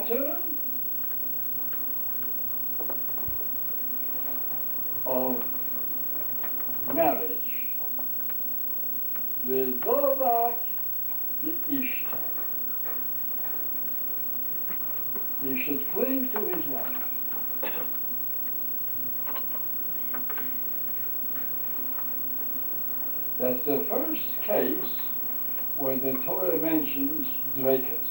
matter of marriage. V'dovak v'ishta. He should cling to his wife. That's the first case where the Torah mentions dveikus.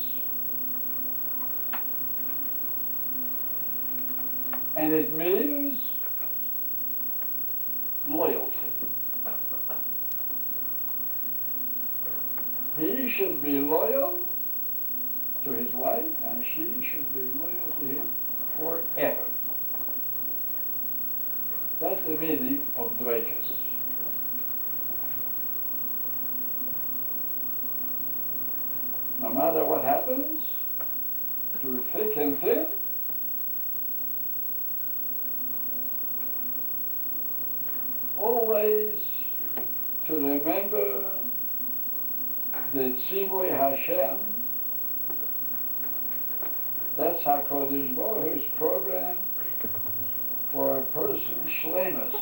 And it means loyalty. He should be loyal to his wife, and she should be loyal to him forever. That's the meaning of dveikus. No matter what happens, through thick and thin, always to remember the Tzivui Hashem. That's HaKadosh Baruch Hu's program for a person's shleimus.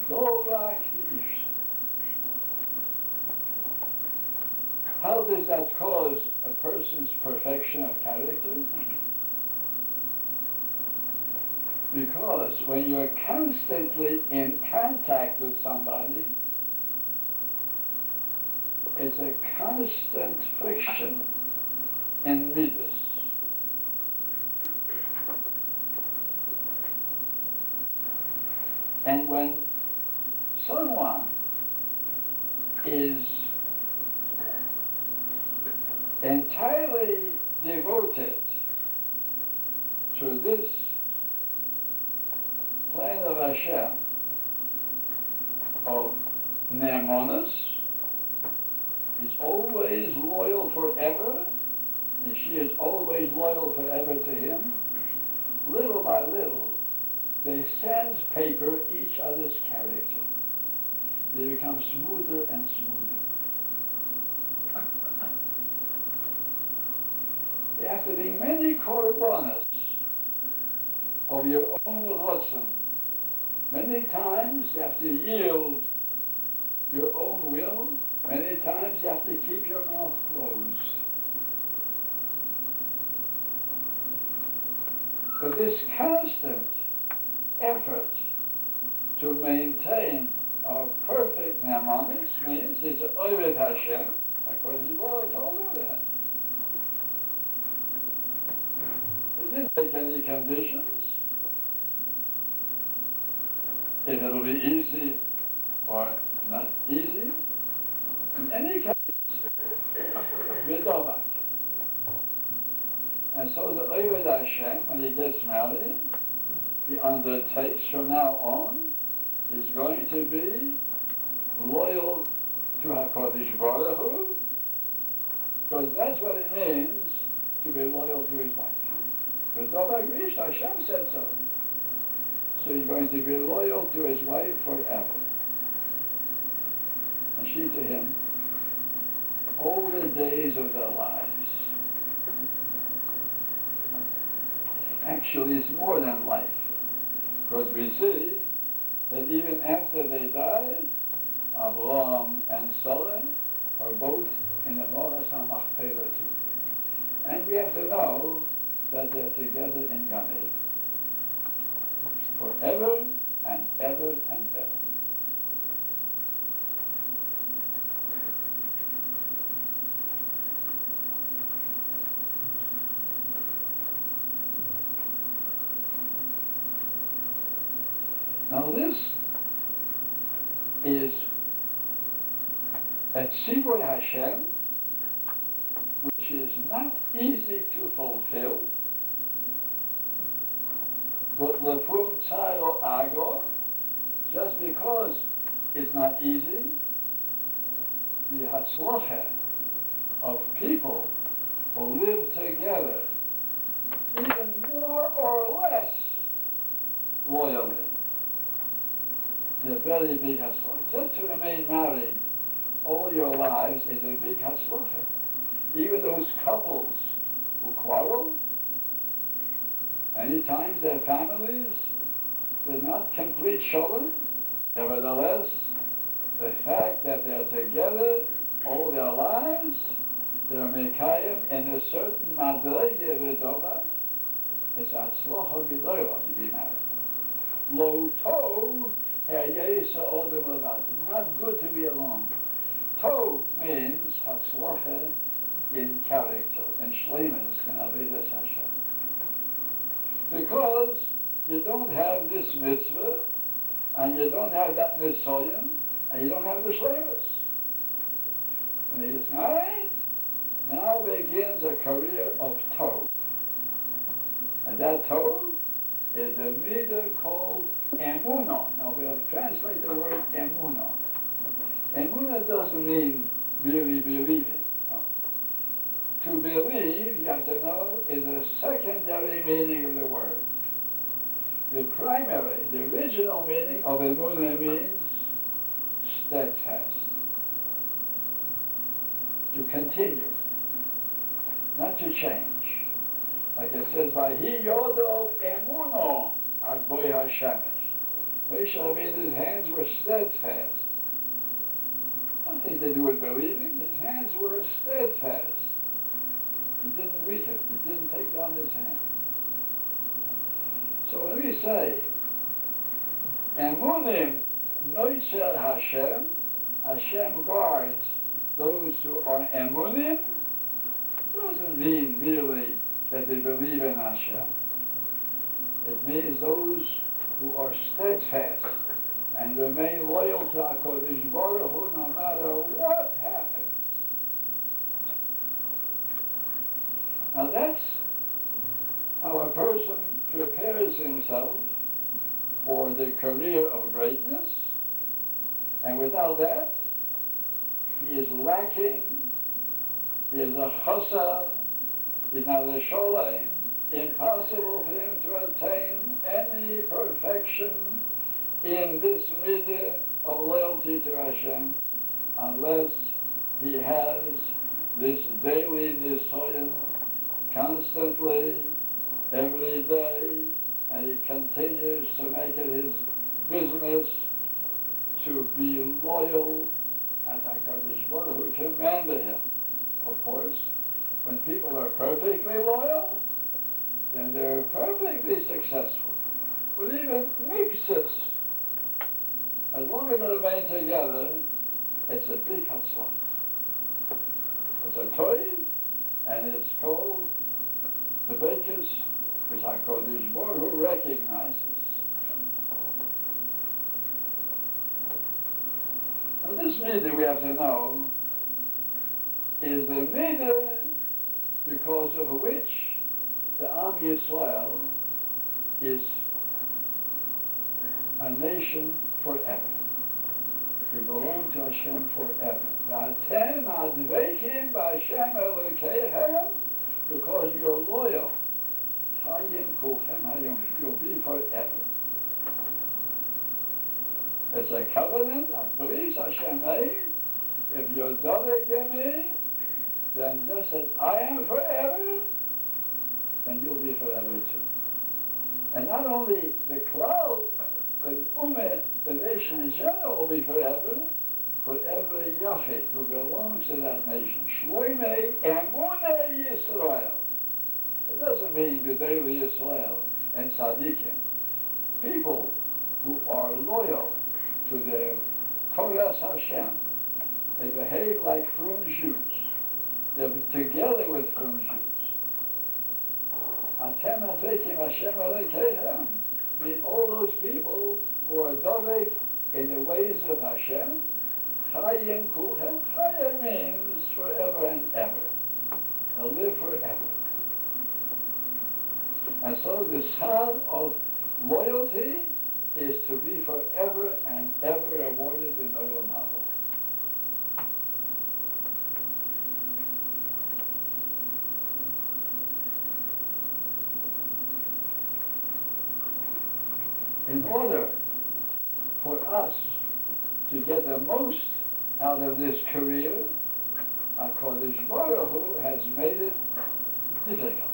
Dovak v'ishta. How does that cause a person's perfection of character? Because when you're constantly in contact with somebody, it's a constant friction in midas. And when someone is entirely devoted to this plan of Hashem, of ne'emonos, is always loyal forever, and she is always loyal forever to him, little by little, they sandpaper each other's character. They become smoother and smoother. There have to be many korbanos of your own rotzen. Many times you have to yield your own will. Many times you have to keep your mouth closed. But this constant effort to maintain our perfect ne'emonos means it's an Oved Hashem. HaKadosh Baruch Hu told him that. He didn't make any conditions. If it'll be easy or not easy. In any case, v'dovak. And so the Oved Hashem, when he gets married, he undertakes from now on, is going to be loyal to HaKadosh Baruch Hu, because that's what it means to be loyal to his wife. V'dovak v'ishta, Hashem said so. So he's going to be loyal to his wife forever. And she to him, all the days of their lives. Actually, it's more than life. Because we see that even after they died, Avraham and Sarah are both in the Moras HaMachpelah too. And we have to know that they're together in Gan Eden. Forever and ever and ever. Now this is a Tzivui Hashem, which is not easy to fulfill, but lefum tzaro agor, just because it's not easy, the hatzlacha of people who live together even more or less loyally, the very big hatzlacha. Just to remain married all your lives is a big hatzlacha. Even those couples who quarrel, Many times their families, they're not complete shalom. Nevertheless, the fact that they're together all their lives, they're mekayim in a certain madrege v'dolak. It's atzlocha gedolah to be married. Lo tov hayesa odem levad. Not good to be alone. Tov means hatzlocha in character, in shleimus, in avodas Hashem. Because you don't have this mitzvah, and you don't have that nisoyim, and you don't have the shleimus. When he is married, now begins a career of tov. And that tov is the midah called emunah. Now we'll translate the word emunah. Emunah doesn't mean really believing. No. To believe, you have to know, is a secondary meaning of the word. The primary, the original meaning of emunah means steadfast. To continue, not to change. Like it says, "Vahi yodov emuno ad boy Hashemesh." Moshe Rabbeinu's hands were steadfast. Nothing to do with believing. His hands were steadfast. He didn't weaken. He didn't take down his hand. So when we say, "Emunim noitzer Hashem," Hashem guards those who are emunim, doesn't mean really that they believe in Hashem. It means those who are steadfast and remain loyal to HaKadosh Baruch Hu no matter what happens. Now that's how a person prepares himself for the career of greatness, and without that, he is lacking, he is a chasar, he's not a sholem, impossible for him to attain any perfection in this midah of loyalty to Hashem unless he has this daily nisoyan constantly, every day, and he continues to make it his business to be loyal as HaKadosh Baruch Hu commanded him. Of course, when people are perfectly loyal, then they're perfectly successful. But even mixes, as long as they remain together, it's a big hatzlah. It's a toiv, and it's called the bakers, which HaKadosh Baruch Hu recognizes. Now this midah, we have to know, is the midah because of which the Am Yisrael is a nation forever. We belong to Hashem forever. V'atem adveikim b'Hashem Elokeichem, because you're loyal. Hayim kulchem hayim, you'll be forever. It's a covenant, a bris Hashem made. If you're dodeg me, then just as I am forever, then you'll be forever too. And not only the cloud, the ummah, the nation in general will be forever, but every yachid who belongs to that nation. Shloimei emunei Yisrael. It doesn't mean Gedolei Yisrael and Tzaddikim. People who are loyal to their Torah Hashem, they behave like frum Jews. They're together with frum Jews. Atem adveikim Hashem Elokeichem. I mean, all those people who are dovek in the ways of Hashem. Chayim kulchem. Chayim means forever and ever. They'll live forever. And so the sal of loyalty is to be forever and ever awarded in Olam Haba. In order for us to get the most out of this career, HaKadosh Baruch Hu has made it difficult.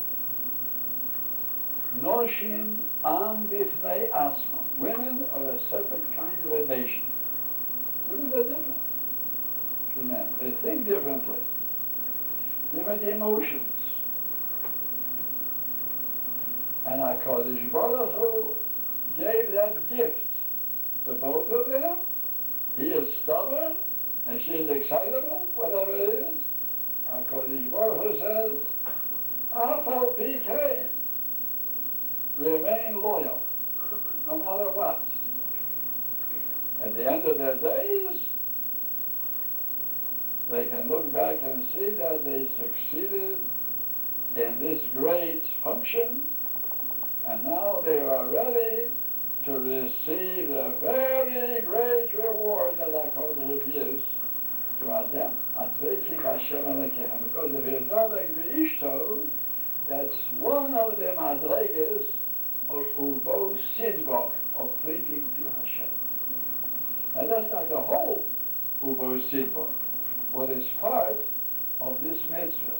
Noshim am bifnei asmam. Women are a separate kind of a nation. Women are different from men. They think differently. Different emotions. And HaKadosh Baruch Hu gave that gift to both of them. He is stubborn and she is excitable, whatever it is. HaKadosh Baruch Hu says, Afal Pikein, remain loyal, no matter what. At the end of their days, they can look back and see that they succeeded in this great function, and now they are ready to receive the very great reward that HaKadosh gives to Adam. Adveikim Hashem Elokeichem. Because if you're Dovek V'ishto, that's one of the madregas of Uvo Sidbok, of clinging to Hashem. Now that's not the whole Uvo Sidbok, what is part of this mitzvah.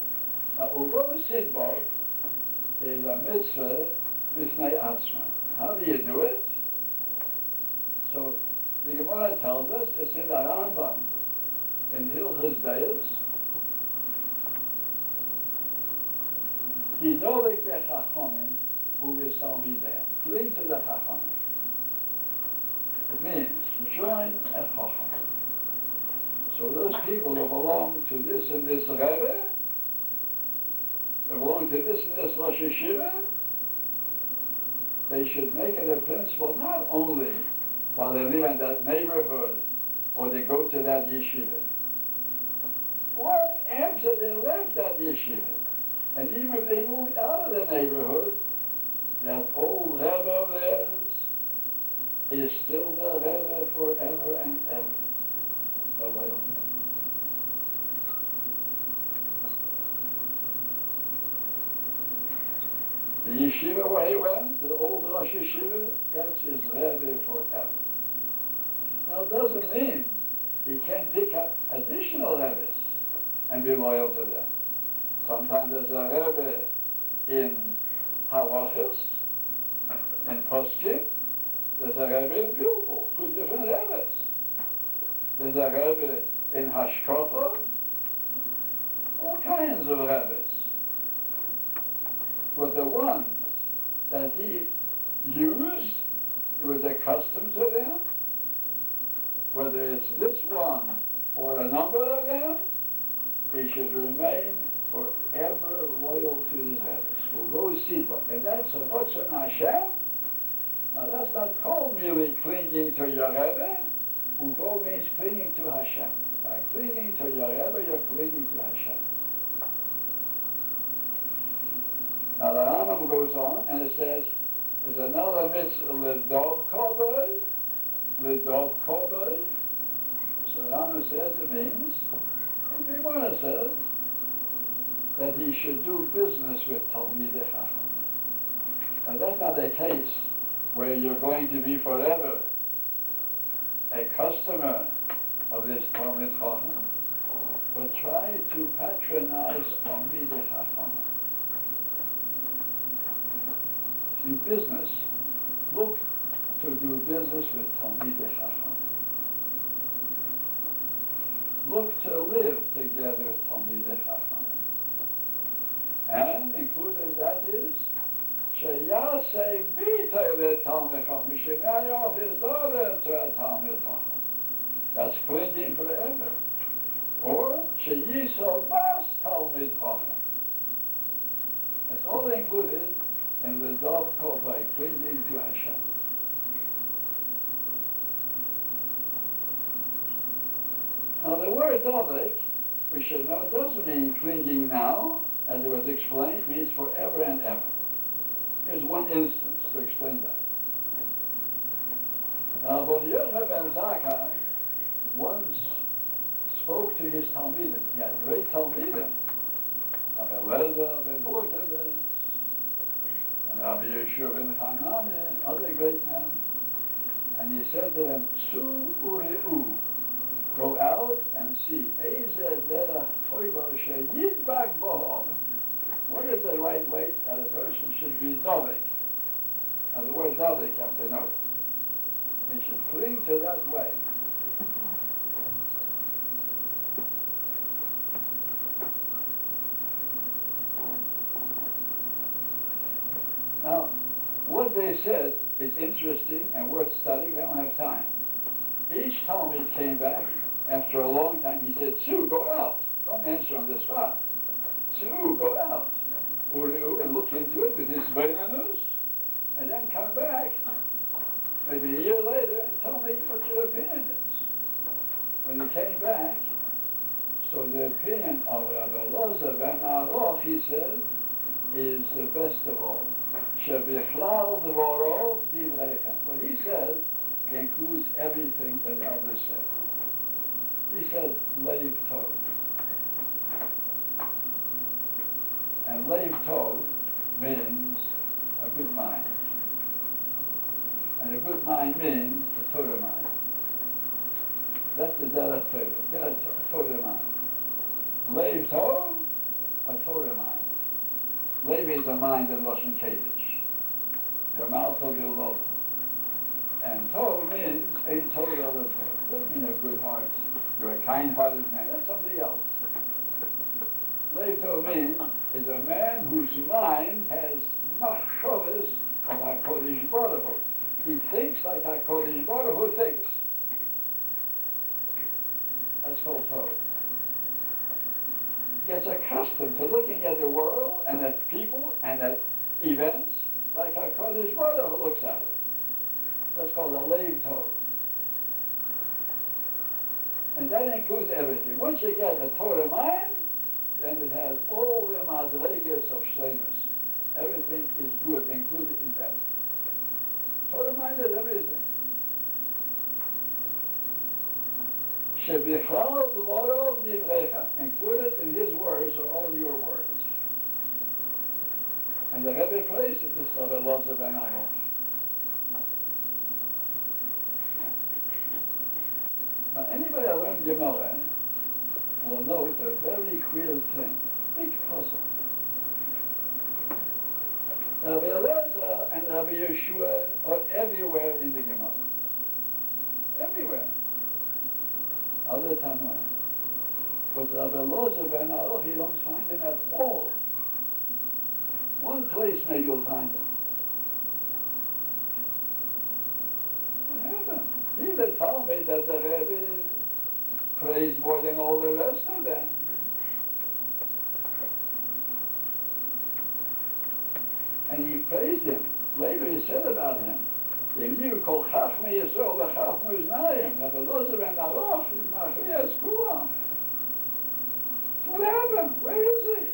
Now Uvo Sidbok is a mitzvah b'fnei atzma. How do you do it? So the Gemara tells us, it's in the Rambam, in Hilchos Deis, Hidovek b'chachomim u'v'salmideim. Cling to the chachomim. It means join a chacham. So those people who belong to this and this Rebbe, who belong to this and this Rosh Yeshiva, they should make it a principle not only while they live in that neighborhood or they go to that yeshiva, long after they left that yeshiva, and even if they moved out of the neighborhood, that old Rebbe of theirs is still the Rebbe forever and ever. The loyalty. The yeshiva where he went, the old Rosh Yeshiva, that's his Rebbe forever. Now it doesn't mean he can't pick up additional Rebbes and be loyal to them. Sometimes there's a Rebbe in Halachos, in Poskim, there's a Rebbe in Bilbul, two different Rebbes. There's a Rebbe in Hashkafa, all kinds of Rebbes. But the ones that he used, he was accustomed to them, whether it's this one or a number of them, he should remain forever loyal to his Rebbe. Uvo Sidbok. And that's a Motzon Hashem. Now that's not called merely clinging to your Rebbe. Uvo means clinging to Hashem. By clinging to your Rebbe, you're clinging to Hashem. Now the Rambam goes on and it says, there's another mitzvah, Lidov Kobay. Lidov Kobay. So the Rambam says it means, and the Gemara says, that he should do business with Talmidei Chacham. And that's not a case where you're going to be forever a customer of this Talmid Chacham, but try to patronize Talmidei Chacham. Do business. Look to do business with Talmidei Chacham. Look to live together with Talmidei Chacham. And included in that is Sheyaseh B'tei leTalmid Chacham. He should marry off his daughter to a Talmid Chacham. That's clinging forever. Or Sheyiso Bas Talmid Chacham. That's all included in the dove called by clinging to Hashem. Now the word dovek, we should know, doesn't mean clinging now, as it was explained, it means forever and ever. Here's one instance to explain that. Now, when Yochanan ben Zakkai once spoke to his Talmidim, he had great Talmidim, Rabbi Avigdor ben Hurkes, and Rabbi Shiur ben Hanani, other great men. And he said to them, Tzu u'ri'u, go out and see. Eizeh derech toiva sheyidbak boho. What is the right way that a person should be dovek? And the word Dadik, you have to know. We should cling to that way. Now, what they said is interesting and worth studying. We don't have time. Each Talmud came back after a long time. He said, Sue, go out. Don't answer on the spot. Sue, go out. Uru, and look into it with his Beinanus, and then come back maybe a year later and tell me what your opinion is. When he came back, so the opinion of Rabbi Loza ben Aroch, he said, is the best of all. Shebichlal dvorov divrechem. What he said includes everything that the others said. He said, Leiv Tov. And Leiv Tov means a good mind. And a good mind means a Torah mind. That's the Derech Torah. Get a Torah mind. Leiv Tov, a Torah mind. Leiv is a mind in Lashon Kodesh. Your mouth will be love. And Tov means a Torah Torah. Doesn't mean a good heart. You're a kind-hearted man. That's something else. Leiv Tov means is a man whose mind has machshavos of HaKadosh Baruch Hu. He thinks like HaKadosh Baruch Hu thinks. That's called Tov. Gets accustomed to looking at the world and at people and at events like HaKadosh Baruch Hu looks at it. That's called a Leiv Tov. And that includes everything. Once you get a Torah mind, then it has all the madregas of shleimus. Everything is good, included in that. Torah mind is everything. Shebichlal dvorov divrechem. Included in his words are all your words. And the Rebbe placed it, this Rabbi Loza ben Aroch. Now, anybody that learned Gemara will note a very clear thing, big puzzle. Rabbi Eliezer and Rabbi Yeshua are everywhere in the Gemara. Everywhere. Other Tanoim. But Rabbi Loza ben Aroch, you don't find them at all. One place maybe you'll find them. What happened? He that told me that the Rebbe praised more than all the rest of them. And he praised him. Later he said about him, Yemir kol chachmei Yisrael v'chachmei uznayim. Rabbi Loza ben Aroch is machlias kulam. So what happened? Where is he?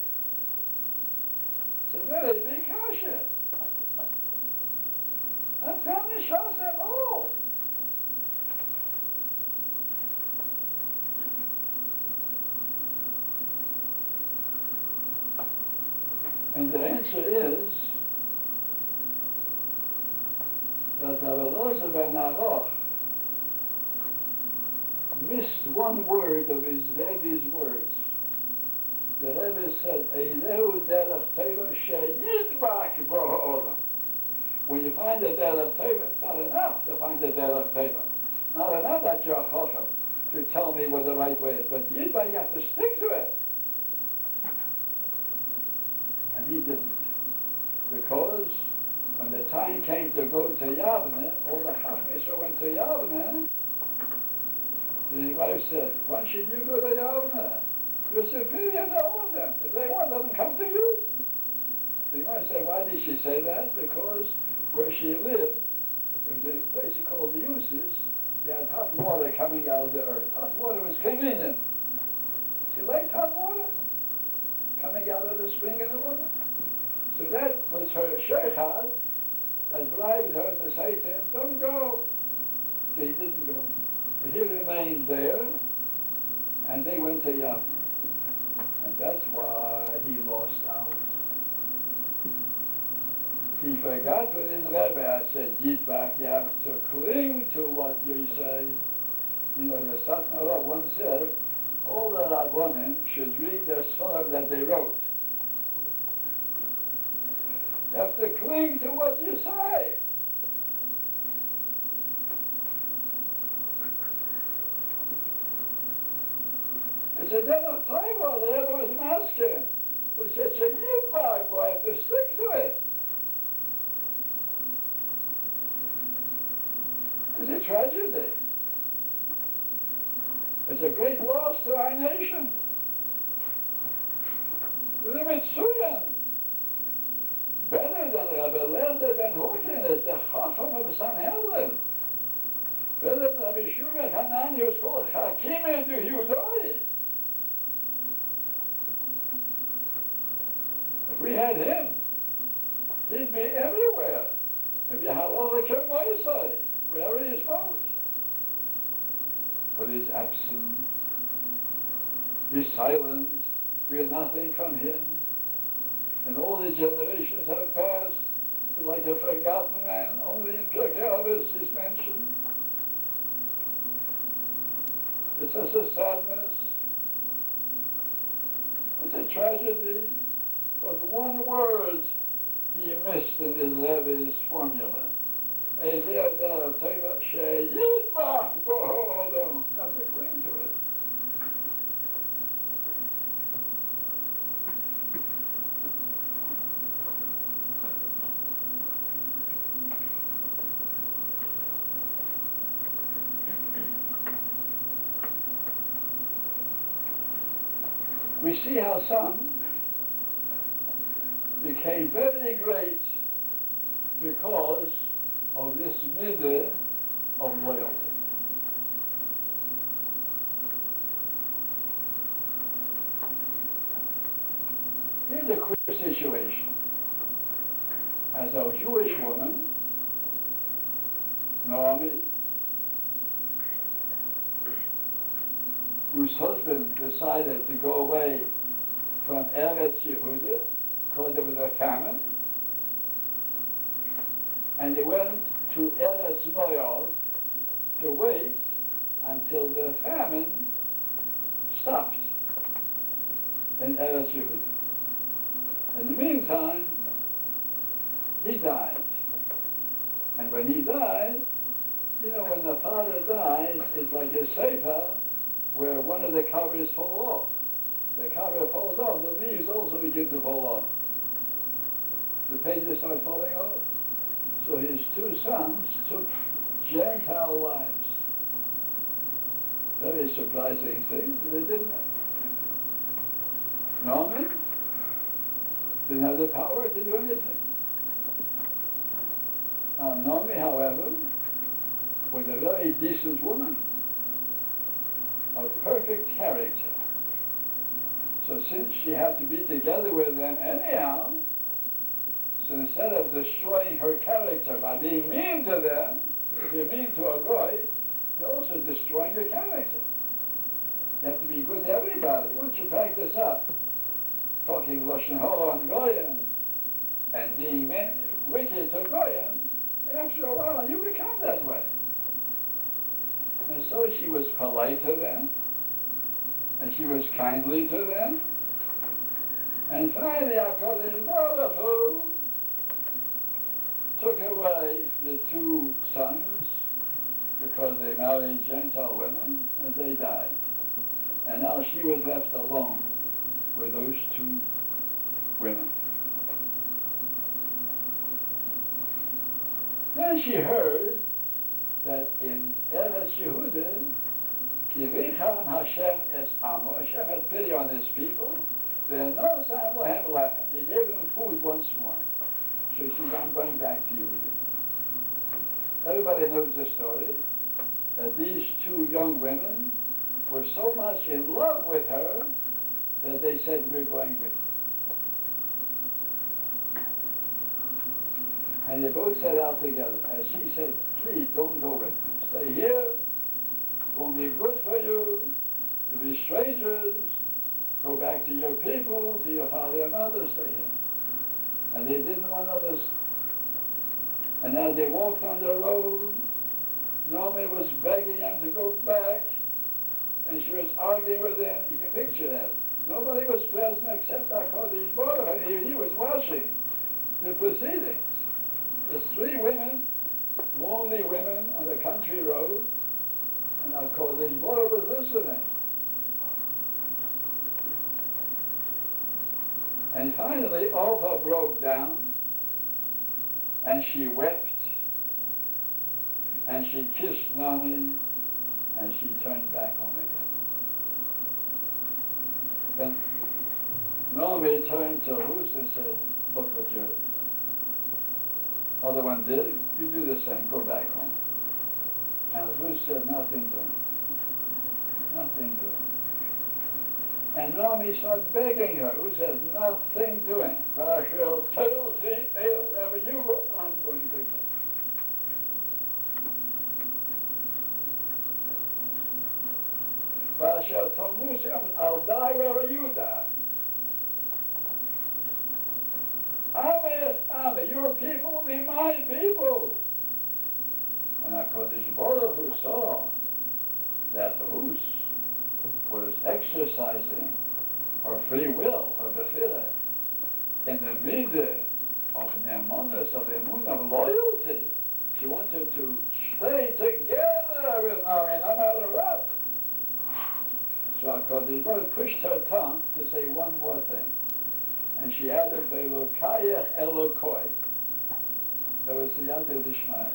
It's a very big kasha. Not found in Shas at all. And the answer is that Rabbi Loza ben Aroch missed one word of his Rebbe's words. The Rebbe said, Eilehu derech teva sheyidbak bo ha'olam. When you find a derech teva, it's not enough to find a derech teva. Not enough that you're a chacham to tell me what the right way is, but yidbak, you have to stick to it. And he didn't. Because when the time came to go to Yavne, all the Chachmei went to Yavne, his wife said, why should you go to Yavne? You're superior to all of them. If they want, let them come to you. The wife said, why did she say that? Because where she lived, it was a place called the Uses, they had hot water coming out of the earth. Hot water was convenient. She liked hot water coming out of the spring in the water. So that was her sheikhad that bribed her to say to him, don't go. So he didn't go. So he remained there, and they went to Yavne. And that's why he lost out. He forgot what his Rebbe had said, Yidbak, you have to cling to what you say. You know, the Satmar once said, all the Rabbonim should read the Sfarim that they wrote. You have to cling to what you say. He said, they're not time for the Rebbe was masking. But he said, Yidbag, boy, I have to stick to it. It's a tragedy. It's a great loss to our nation. The Mitzuyan, better than Rabbi Lelder ben Hokin is the Chacham of Sanhedrin. Better than Rabbi Shiur Hanani, who's called Hakim du Yudoi. If we had him, he'd be everywhere. He'd be Halacha K'moisai, wherever he spoke. But he's absent. He's silent. We hear nothing from him. And all the generations have passed. He's like a forgotten man. Only in Pirkei Avos is mentioned. It's just a sadness. It's a tragedy. But one word he missed in his Rebbe's formula. You have to cling to it. We see how some became very great because of this midah of loyalty. Here's a quick situation. As a Jewish woman, Naomi, whose husband decided to go away from Eretz Yehuda because there was a famine, and they went to Eretz Moav to wait until the famine stopped in Eretz Yehuda. In the meantime, he died. And when he died, you know, when the father dies, it's like a sefer where one of the covers fall off. The cover falls off, the leaves also begin to fall off. The pages start falling off. So his two sons took Gentile wives. Very surprising thing, but they didn't. Naaman didn't have the power to do anything. Naomi, however, was a very decent woman, of perfect character. So since she had to be together with them anyhow, so instead of destroying her character by being mean to them, if you're mean to a goy, you're also destroying your character. You have to be good to everybody. Once you practice up, talking Lashon Hara on goyim, and being wicked to goyim, after a while you become that way. And so she was polite to them, and she was kindly to them, and finally HaKadosh Baruch Hu took away the two sons because they married Gentile women, and they died. And now she was left alone with those two women. Then she heard that in Eretz Yehuda, Kiricham Hashem es Amo, Hashem had pity on his people, Ve'no Sam Lohem Lechem. He gave them food once more. So she said, I'm going back to Yehuda. Everybody knows the story, that these two young women were so much in love with her that they said, we're going with you. And they both set out together. As she said, please don't go with me. Stay here. It won't be good for you. You'll be strangers. Go back to your people, to your father and mother. Stay here. And they didn't want to listen. And as they walked on the road, Naomi was begging them to go back. And she was arguing with them. You can picture that. Nobody was present except HaKadosh Baruch Hu. He was watching the proceedings. There's three women, lonely women on the country road, and HaKadosh Baruch Hu was listening. And finally, Orpah broke down, and she wept, and she kissed Naomi, and she turned back home again. Then Naomi turned to Ruth and said, look what your other one did. You do the same. Go back home. And Ruth said, nothing doing. Nothing doing. And Naomi started begging her. Ruth said, nothing doing. Rachel tells me, wherever you go, I'm going to go. Rachel told Musa, I'll die wherever you die. Ame, your people will be my people. When HaKadosh Baruch Hu saw that Ruth was exercising her free will, her bechira, in the midah of ne'emunah, of emunah, of loyalty, she wanted to stay together with Naomi no matter what. So HaKadosh Baruch Hu pushed her tongue to say one more thing. And she added, Ve'elokayach Elokoi. That was the Yad D'Ishmael.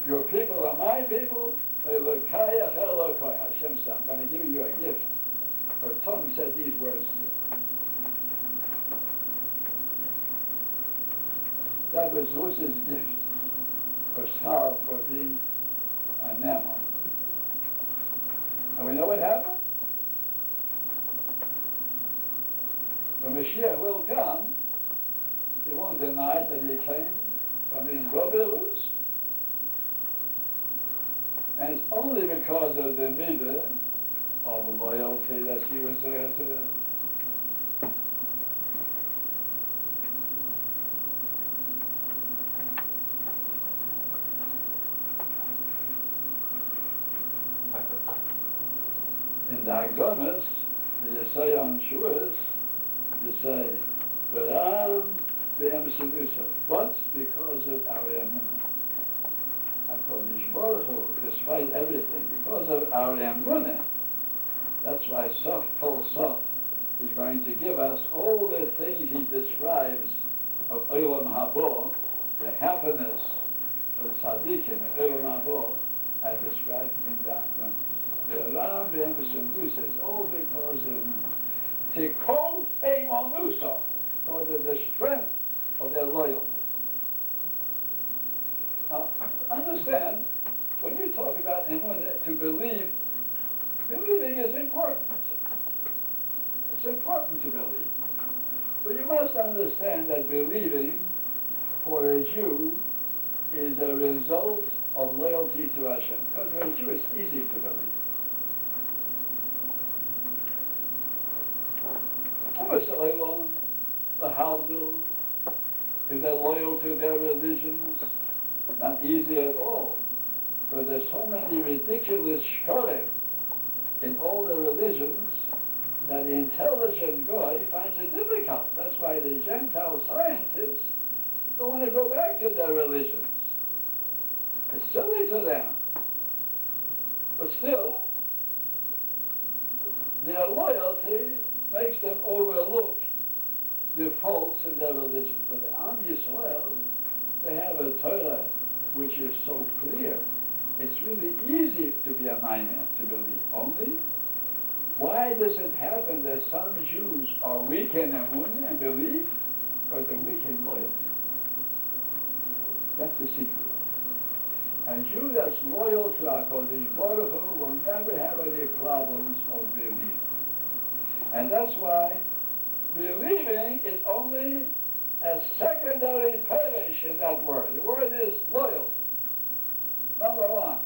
Your people are my people. Ve'elokayach Elokoi. Hashem said, I'm going to give you a gift. Her tongue said these words too. That was Ruth's gift. Her sorrow for being a Naaman. And we know what happened? When Mashiach will come, he won't deny that he came from his brothers. And it's only because of the midah of loyalty that she was there to them. In the Hagdomas, the Yesaya on Shiur, you say, but because of our emunah. HaKadosh Baruch Hu, despite everything, because of our emunah, that's why Sof Kol Sof is going to give us all the things he describes of Olam Habo, the happiness of the tzaddikim, Olam Habo, as described in the Hagdomas. It's all because of Tikov Eimanusa, because of the strength of their loyalty. Now, understand, when you talk about emunah, to believe, believing is important. It's important to believe. But you must understand that believing for a Jew is a result of loyalty to Hashem. Because for a Jew it's easy to believe. If they're loyal to their religions, not easy at all. But there's so many ridiculous shkorim in all the religions that the intelligent guy finds it difficult. That's why the Gentile scientists don't want to go back to their religions. It's silly to them. But still, their loyalty makes them overlook the faults in their religion. But the Am Yisrael, they have a Torah which is so clear. It's really easy to be a Maimon, to believe. Only, why does it happen that some Jews are weak in emunah and belief, or they're weak in loyalty? That's the secret. A Jew that's loyal to HaKadosh Baruch Hu will never have any problems of belief. And that's why believing is only a secondary perish in that word. The word is loyalty. Number one.